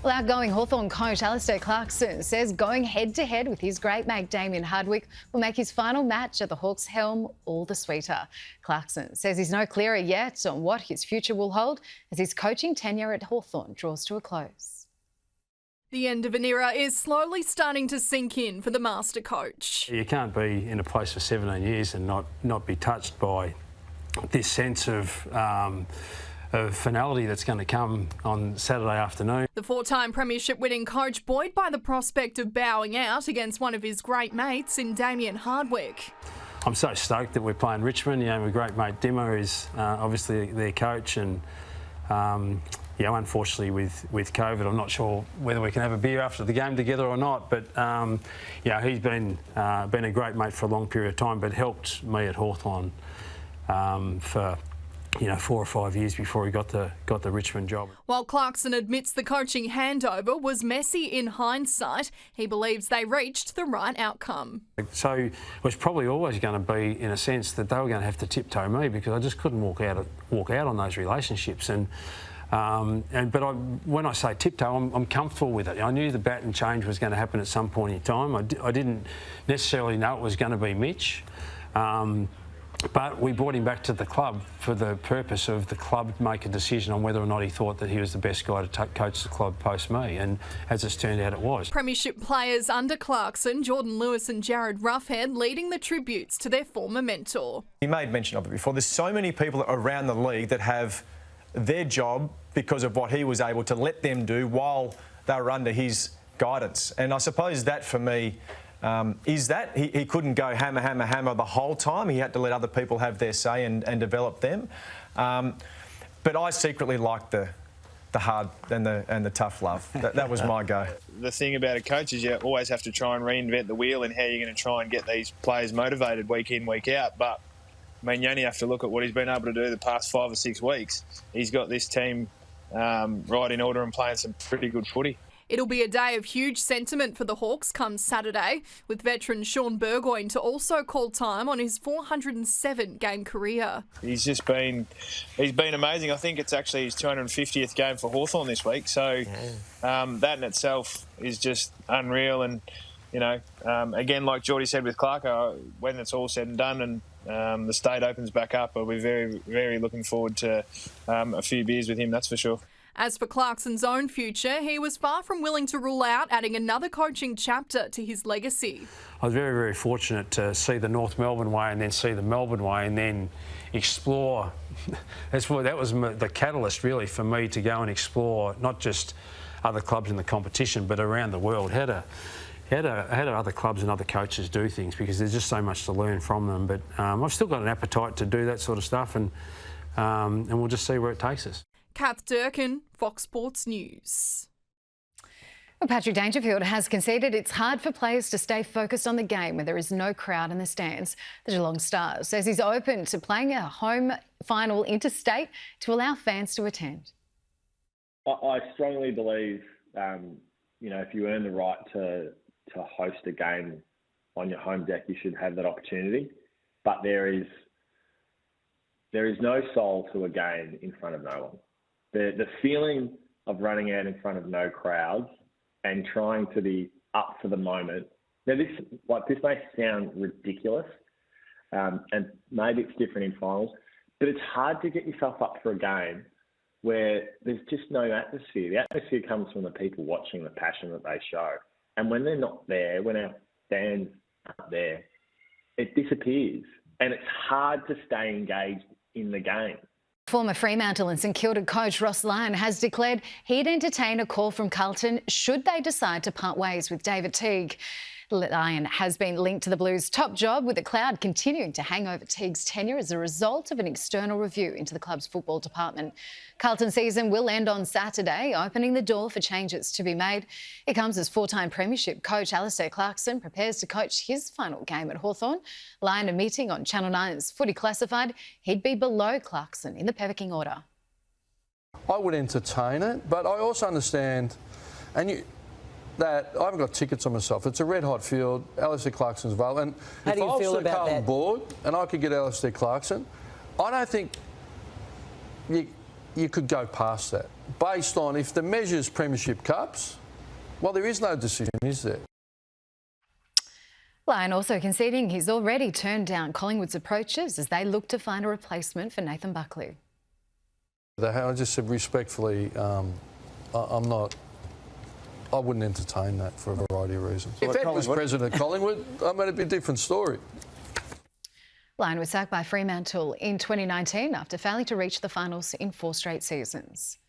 Well, outgoing Hawthorn coach Alistair Clarkson says going head-to-head with his great mate Damien Hardwick will make his final match at the Hawks' helm all the sweeter. Clarkson says he's no clearer yet on what his future will hold as his coaching tenure at Hawthorn draws to a close. The end of an era is slowly starting to sink in for the master coach. You can't be in a place for 17 years and not be touched by this sense of finality that's going to come on Saturday afternoon. The four-time premiership winning coach buoyed by the prospect of bowing out against one of his great mates in Damien Hardwick. I'm so stoked that we're playing Richmond. You know, my great mate Dimmer is obviously their coach, and unfortunately with COVID, I'm not sure whether we can have a beer after the game together or not. But he's been a great mate for a long period of time, but helped me at Hawthorn for 4 or 5 years before he got the Richmond job. While Clarkson admits the coaching handover was messy in hindsight, he believes they reached the right outcome. So it was probably always going to be, in a sense, that they were going to have to tiptoe me because I just couldn't walk out on those relationships. When I say tiptoe, I'm comfortable with it. I knew the baton change was going to happen at some point in time. I didn't necessarily know it was going to be Mitch. But we brought him back to the club for the purpose of the club to make a decision on whether or not he thought that he was the best guy to coach the club post me, and as it's turned out, it was. Premiership players under Clarkson, Jordan Lewis and Jared Roughead, leading the tributes to their former mentor. He made mention of it before. There's so many people around the league that have their job because of what he was able to let them do while they were under his guidance. And I suppose that for me is that he couldn't go hammer, hammer, hammer the whole time. He had to let other people have their say and develop them. But I secretly liked the hard and the tough love. That was my go. The thing about a coach is you always have to try and reinvent the wheel and how you're going to try and get these players motivated week in, week out. But I mean, you only have to look at what he's been able to do the past 5 or 6 weeks. He's got this team right in order and playing some pretty good footy. It'll be a day of huge sentiment for the Hawks come Saturday, with veteran Sean Burgoyne to also call time on his 407-game career. He's been amazing. I think it's actually his 250th game for Hawthorn this week. So that in itself is just unreal. And, again, like Geordie said with Clark, when it's all said and done and the state opens back up, I'll be very, very looking forward to a few beers with him, that's for sure. As for Clarkson's own future, he was far from willing to rule out adding another coaching chapter to his legacy. I was very, very fortunate to see the North Melbourne way and then see the Melbourne way and then explore. That was the catalyst really for me to go and explore not just other clubs in the competition but around the world. How do other clubs and other coaches do things, because there's just so much to learn from them. But I've still got an appetite to do that sort of stuff, and we'll just see where it takes us. Kath Durkin, Fox Sports News. Well, Patrick Dangerfield has conceded it's hard for players to stay focused on the game when there is no crowd in the stands. The Geelong Star says he's open to playing a home final interstate to allow fans to attend. I strongly believe, if you earn the right to host a game on your home deck, you should have that opportunity. But there is no soul to a game in front of no one. The feeling of running out in front of no crowds and trying to be up for the moment. Now, this may sound ridiculous, and maybe it's different in finals, but it's hard to get yourself up for a game where there's just no atmosphere. The atmosphere comes from the people watching, the passion that they show. And when they're not there, when our fans aren't there, it disappears. And it's hard to stay engaged in the game. Former Fremantle and St Kilda coach Ross Lyon has declared he'd entertain a call from Carlton should they decide to part ways with David Teague. Lyon has been linked to the Blues' top job, with a cloud continuing to hang over Teague's tenure as a result of an external review into the club's football department. Carlton's season will end on Saturday, opening the door for changes to be made. It comes as four-time premiership coach Alistair Clarkson prepares to coach his final game at Hawthorn. Lyon admitting on Channel 9's Footy Classified he'd be below Clarkson in the pecking order. I would entertain it, but I also understand, that I haven't got tickets on myself. It's a red-hot field. Alistair Clarkson's available. And How if do you I feel was about Carlton that? board and I could get Alistair Clarkson, I don't think you could go past that. based on if the measure's premiership cups, well, there is no decision, is there? Lyon also conceding he's already turned down Collingwood's approaches as they look to find a replacement for Nathan Buckley. I just said respectfully, I wouldn't entertain that for a variety of reasons. If Ed was president of Collingwood, I mean, it'd be a different story. Lyon was sacked by Fremantle in 2019 after failing to reach the finals in 4 straight seasons.